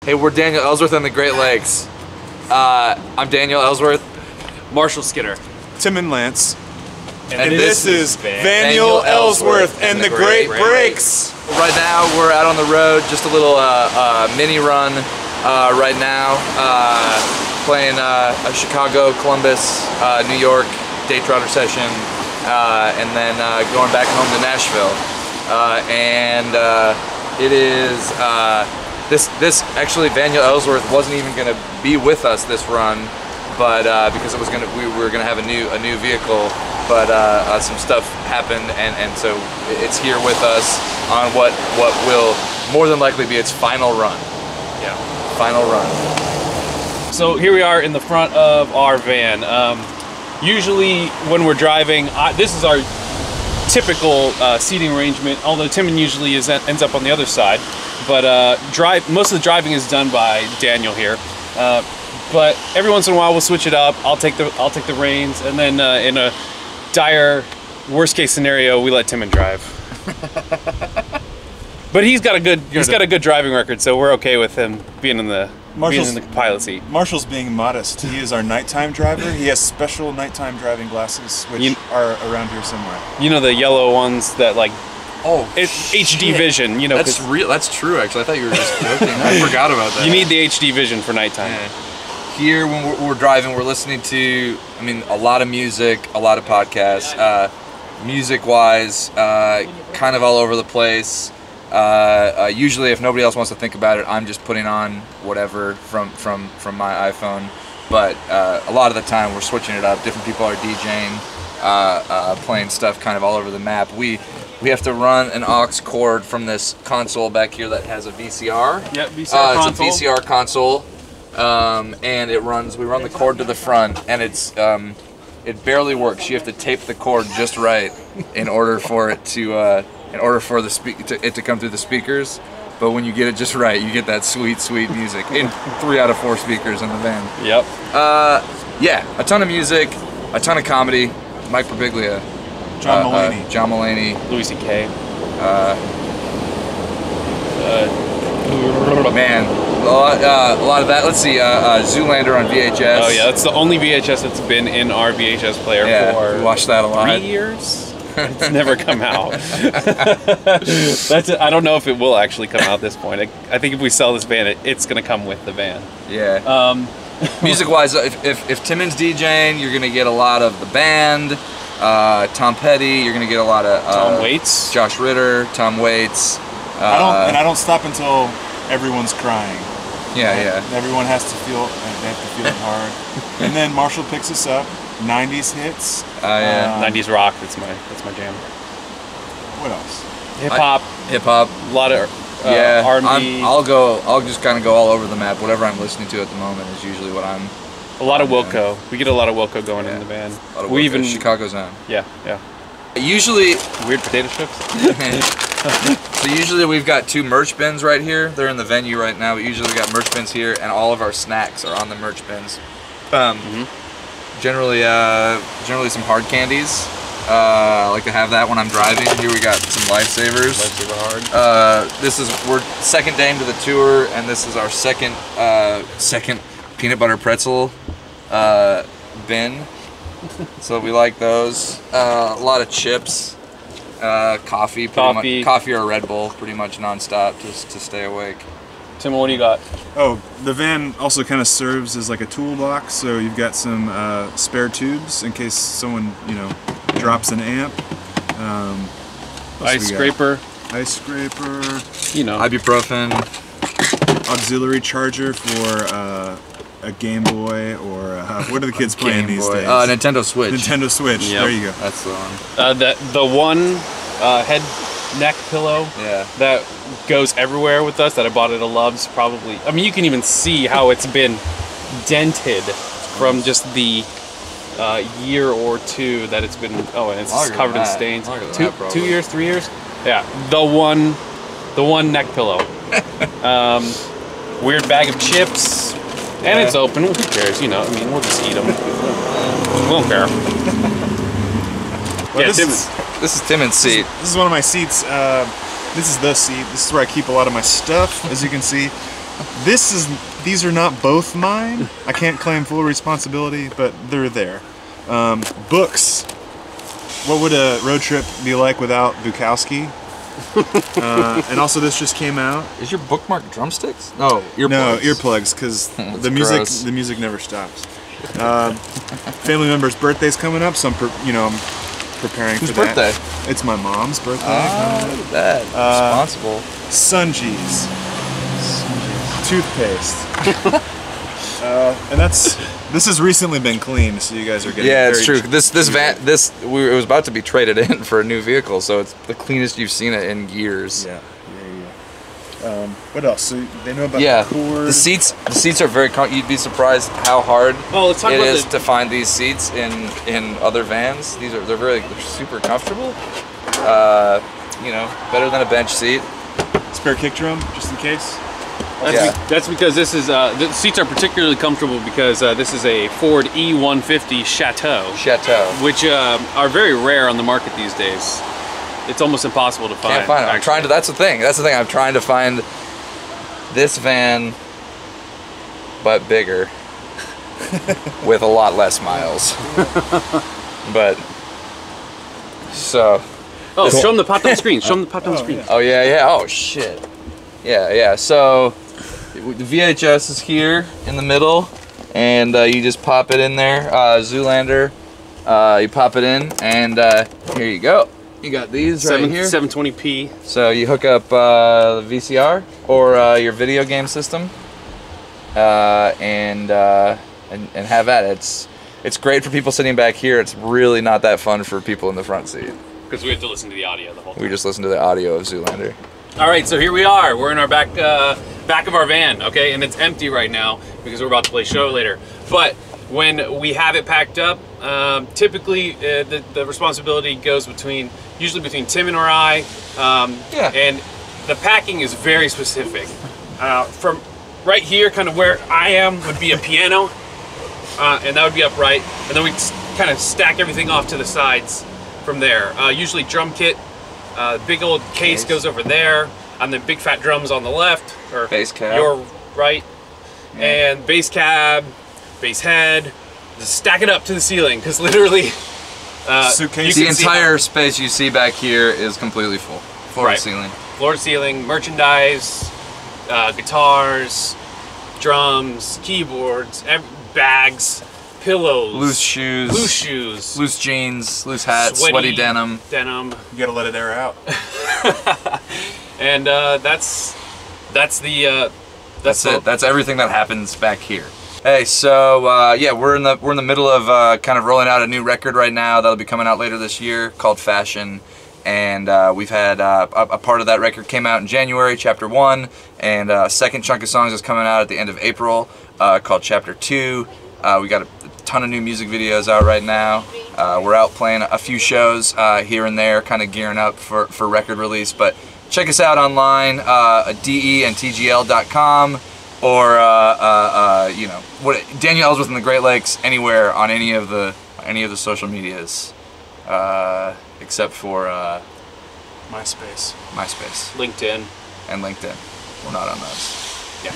Hey, we're Daniel Ellsworth and the Great Lakes. I'm Daniel Ellsworth. Marshall Skinner. Tim and Lance. And this is Daniel Ellsworth and the Great Lakes. Right now, we're out on the road, just a little mini run right now. Playing a Chicago, Columbus, New York day trotter session, and then going back home to Nashville. It is this actually Daniel Ellsworth wasn't even going to be with us this run, but because we were going to have a new vehicle, but some stuff happened, and so it's here with us on what will more than likely be its final run. Yeah, final run. So here we are in the front of our van. Usually when we're driving, this is our typical seating arrangement, although Tim usually ends up on the other side. But most of the driving is done by Daniel here. But every once in a while we'll switch it up. I'll take the reins, and then in a dire worst case scenario, we let Tim drive. But he's got a good driving record, so we're okay with him being in the pilot seat. Marshall's being modest. He is our nighttime driver. He has special nighttime driving glasses, which are around here somewhere. You know, the yellow ones that like. Oh, it's HD vision. You know, that's real. That's true. Actually, I thought you were just joking. I forgot about that. You need the HD vision for nighttime. Yeah. Here, when we're driving, we're listening to, a lot of music, a lot of podcasts. Music-wise, kind of all over the place. Usually, if nobody else wants to think about it, I'm just putting on whatever from my iPhone. But a lot of the time, we're switching it up. Different people are DJing, playing stuff kind of all over the map. We have to run an aux cord from this console back here that has a VCR. Yep, VCR console. It's a VCR console, and we run the cord to the front, and it barely works. You have to tape the cord just right in order for it to it to come through the speakers. But when you get it just right, you get that sweet music in 3 out of 4 speakers in the van. Yep. Yeah, a ton of music, a ton of comedy. Mike Birbiglia. John Mulaney. John Mulaney. Louis C.K. Man, a lot of that. Let's see, Zoolander on VHS. Oh yeah, that's the only VHS that's been in our VHS player for we watched that a lot. 3 years. It's never come out. I don't know if it will actually come out at this point. I think if we sell this van, it's going to come with the van. Yeah. Music-wise, if Timon's DJing, you're going to get a lot of the band. Tom Petty, you're gonna get a lot of Tom Waits, Josh Ritter, Tom Waits. I don't stop until everyone's crying. Yeah. Everyone has to feel. They have to feel it hard. And then Marshall picks us up. 90s hits. Yeah. 90s rock. That's my jam. What else? Hip hop. A lot of R&B. I'll just kind of go all over the map. Whatever I'm listening to at the moment is usually what I'm. A lot of Wilco. We get a lot of Wilco going in the van. We even Chicago Zone. Yeah. Usually weird potato chips. So usually we've got 2 merch bins right here. They're in the venue right now. We usually got merch bins here, and all of our snacks are on the merch bins. Generally some hard candies. I like to have that when I'm driving. Here we got some Lifesavers. Lifesaver hard. We're second day into the tour, and this is our second peanut butter pretzel bin. So we like those. A lot of chips, coffee or Red Bull, pretty much nonstop to stay awake. Tim, what do you got? Oh, the van also kind of serves as like a toolbox. So you've got some spare tubes in case someone drops an amp. Ice scraper. Ibuprofen. Auxiliary charger for a Game Boy or what are the kids playing these days? Nintendo Switch. Nintendo Switch. Yep. There you go. That's the one. The one head neck pillow that goes everywhere with us that I bought at a Love's probably. I mean, you can even see how it's been dented from just the year or 2 that it's been. Oh, and it's covered in stains. 2 years, 3 years. Yeah, the one neck pillow. Weird bag of chips. And it's open. Who cares? We'll just eat them. We won't care. Well, this is Timon's seat. This is one of my seats. This is the seat. This is where I keep a lot of my stuff, as you can see. These are not both mine. I can't claim full responsibility, but they're there. Books. What would a road trip be like without Bukowski? And also, this just came out. Is your bookmark drumsticks? No, earplugs. No, earplugs, because the music never stops. Family members' birthdays coming up, so I'm preparing Whose for that. birthday? It's my mom's birthday. Oh, look at that. Responsible. Sungees. Toothpaste. And this has recently been cleaned, so you guys are getting. Yeah, it's true. This van it was about to be traded in for a new vehicle, so it's the cleanest you've seen it in years. Yeah. What else? So they know about the cord. The seats are very. You'd be surprised how hard let's talk it about is to find these seats in other vans. They're super comfortable. Better than a bench seat. Spare kick drum, just in case. That's because this is the seats are particularly comfortable because this is a Ford E150 Chateau, which are very rare on the market these days. It's almost impossible to find. Can't find it. That's the thing. I'm trying to find this van, but bigger, with a lot less miles. But so. Oh, show them the pop-down screen. Show them the pop-down screen. Oh yeah. Oh shit. Yeah. So the VHS is here in the middle, and you just pop it in there. Zoolander. You pop it in, and here you go. You got these right here. 720p. So you hook up the VCR or your video game system, and have at it. It's great for people sitting back here. It's really not that fun for people in the front seat. Because we have to listen to the audio the whole time. We just listen to the audio of Zoolander. All right, so here we are. We're in our back of our van, okay? And it's empty right now because we're about to play a show later. But when we have it packed up, typically the responsibility goes usually between Tim and I. And the packing is very specific. From right here, kind of where I am, would be a piano, and that would be upright. And then we kind of stack everything off to the sides from there. Usually drum kit. Big old case goes over there, and then big fat drums on the left, or bass cab. Your right, and bass cab, bass head. Just stack it up to the ceiling, because literally, suitcase. The entire space you see back here is completely full, floor to ceiling. Floor to ceiling, merchandise, guitars, drums, keyboards, bags. Pillows, loose shoes, loose jeans, loose hats, sweaty denim. You gotta let it air out. And that's it. That's everything that happens back here. Hey, so we're in the middle of kind of rolling out a new record right now that'll be coming out later this year called Fashion, and we've had a part of that record came out in January, Chapter 1, and a second chunk of songs is coming out at the end of April called Chapter 2. We got a ton of new music videos out right now. We're out playing a few shows here and there, kind of gearing up for record release. But check us out online, deandtgl.com, or Daniel Ellsworth in the Great Lakes, anywhere on any of the social medias, except for MySpace, LinkedIn, and LinkedIn. We're not on those. Yeah.